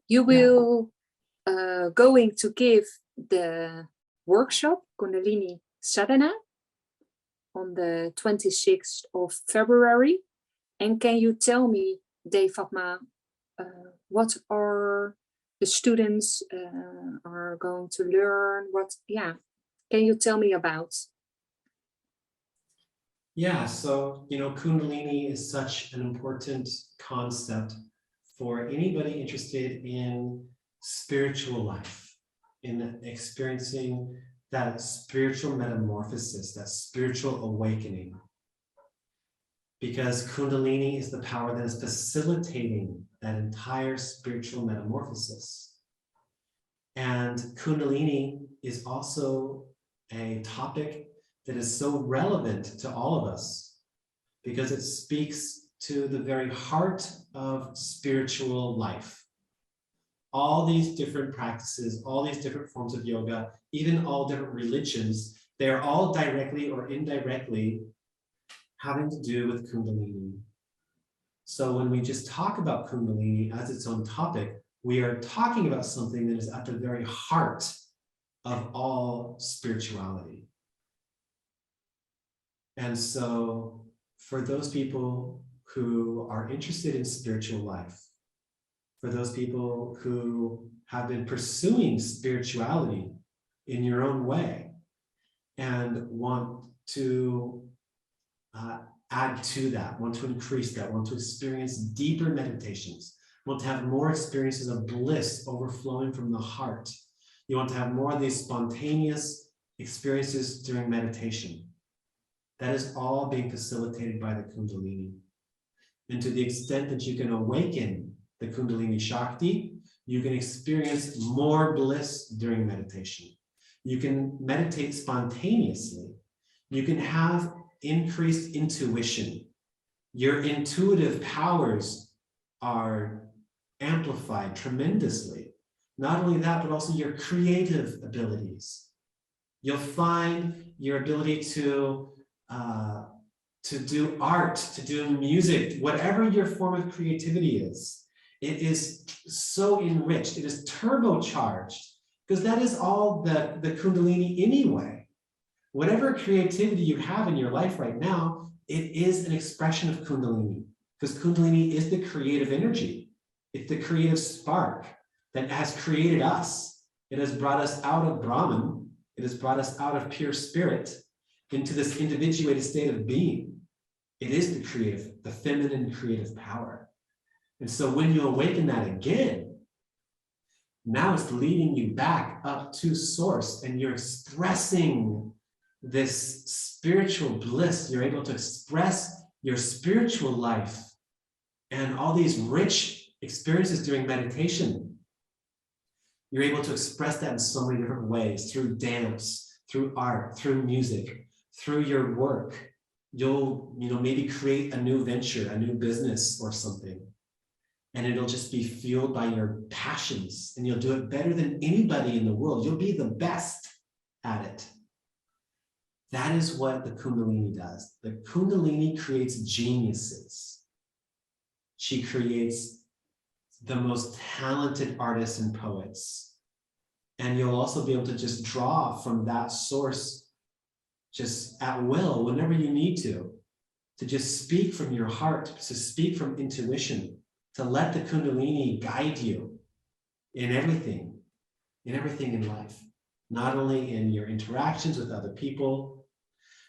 You will going to give the workshop Kundalini Sadhana on the 26th of February. And can you tell me, Devatma, what are the students are going to learn? Can you tell me about? Yeah, so, Kundalini is such an important concept for anybody interested in spiritual life, in experiencing that spiritual metamorphosis, that spiritual awakening. Because Kundalini is the power that is facilitating that entire spiritual metamorphosis. And Kundalini is also a topic that is so relevant to all of us because it speaks to the very heart of spiritual life. All these different practices, all these different forms of yoga, even all different religions, they're all directly or indirectly having to do with Kundalini. So when we just talk about Kundalini as its own topic, we are talking about something that is at the very heart of all spirituality. And so for those people who are interested in spiritual life, for those people who have been pursuing spirituality in your own way and want to add to that, want to increase that, want to experience deeper meditations, want to have more experiences of bliss overflowing from the heart. You want to have more of these spontaneous experiences during meditation. That is all being facilitated by the Kundalini. And to the extent that you can awaken the Kundalini Shakti, you can experience more bliss during meditation. You can meditate spontaneously. You can have increased intuition. Your intuitive powers are amplified tremendously. Not only that, but also your creative abilities. You'll find your ability to do art, to do music, whatever your form of creativity is. It is so enriched, it is turbocharged, because that is all the Kundalini anyway. Whatever creativity you have in your life right now, it is an expression of Kundalini, because Kundalini is the creative energy. It's the creative spark that has created us. It has brought us out of Brahman. It has brought us out of pure spirit into this individuated state of being. It is the creative, the feminine creative power. And so when you awaken that again, now it's leading you back up to source and you're expressing this spiritual bliss. You're able to express your spiritual life and all these rich experiences during meditation. You're able to express that in so many different ways, through dance, through art, through music, through your work. You'll, maybe create a new venture, a new business or something. And it'll just be fueled by your passions, and you'll do it better than anybody in the world. You'll be the best at it. That is what the Kundalini does. The Kundalini creates geniuses. She creates the most talented artists and poets. And you'll also be able to just draw from that source just at will, whenever you need to just speak from your heart, to speak from intuition, to let the Kundalini guide you in everything in life, not only in your interactions with other people,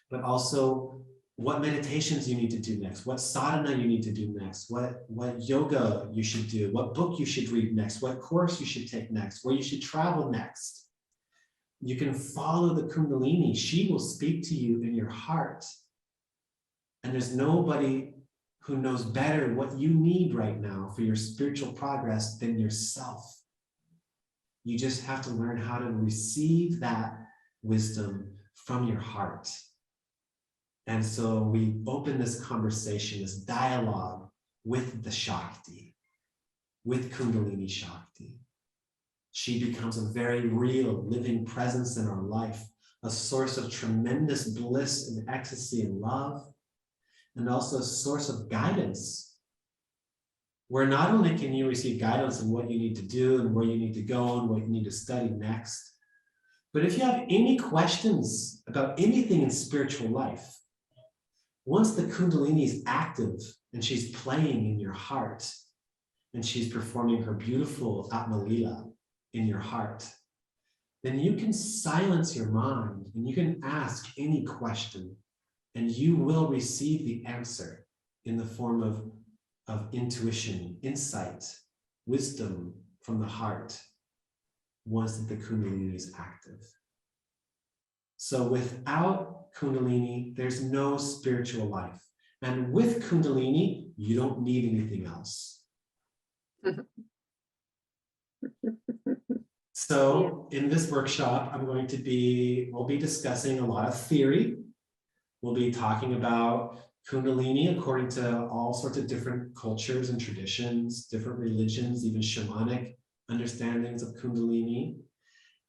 but also what meditations you need to do next, what sadhana you need to do next, what yoga you should do, what book you should read next, what course you should take next, where you should travel next. You can follow the Kundalini. She will speak to you in your heart. And there's nobody who knows better what you need right now for your spiritual progress than yourself. You just have to learn how to receive that wisdom from your heart. And so we open this conversation, this dialogue with the Shakti, with Kundalini Shakti. She becomes a very real living presence in our life, a source of tremendous bliss and ecstasy and love, and also a source of guidance. where not only can you receive guidance on what you need to do and where you need to go and what you need to study next, but if you have any questions about anything in spiritual life, once the Kundalini is active and she's playing in your heart and she's performing her beautiful Atmalila in your heart, then you can silence your mind and you can ask any question and you will receive the answer in the form of intuition, insight, wisdom from the heart once the Kundalini is active. So without Kundalini, there's no spiritual life. And with Kundalini, you don't need anything else. So in this workshop, we'll be discussing a lot of theory. We'll be talking about Kundalini according to all sorts of different cultures and traditions, different religions, even shamanic understandings of Kundalini.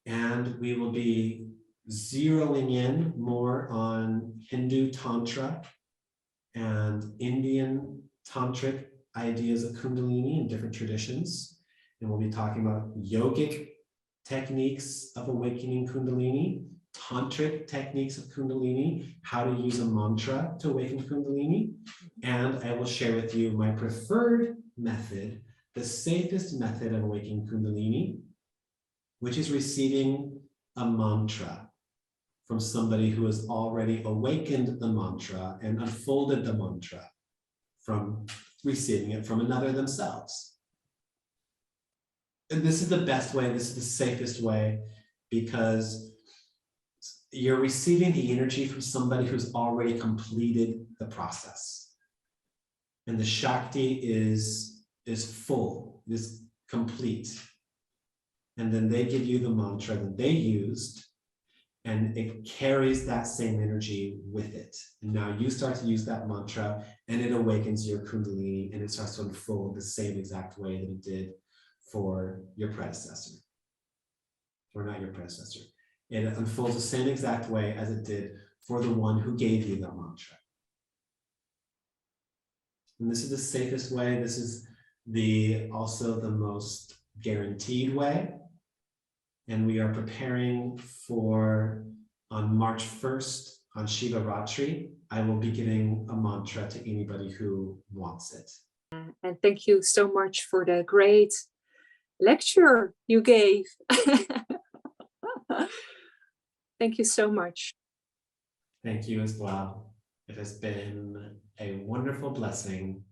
And we will be zeroing in more on Hindu Tantra and Indian Tantric ideas of Kundalini and different traditions. And we'll be talking about yogic techniques of awakening Kundalini, tantric techniques of Kundalini, how to use a mantra to awaken Kundalini. And I will share with you my preferred method, the safest method of awakening Kundalini, which is receiving a mantra from somebody who has already awakened the mantra and unfolded the mantra from receiving it from another themselves. And this is the best way, this is the safest way, because you're receiving the energy from somebody who's already completed the process. And the Shakti is full, is complete. And then they give you the mantra that they used, and it carries that same energy with it. And now you start to use that mantra and it awakens your Kundalini and it starts to unfold the same exact way that it did for your predecessor. Or not your predecessor. It unfolds the same exact way as it did for the one who gave you the mantra. And this is the safest way. This is also the most guaranteed way. And we are preparing for, on March 1st, on Shiva Ratri, I will be giving a mantra to anybody who wants it. And thank you so much for the great lecture you gave. Thank you so much. Thank you as well. It has been a wonderful blessing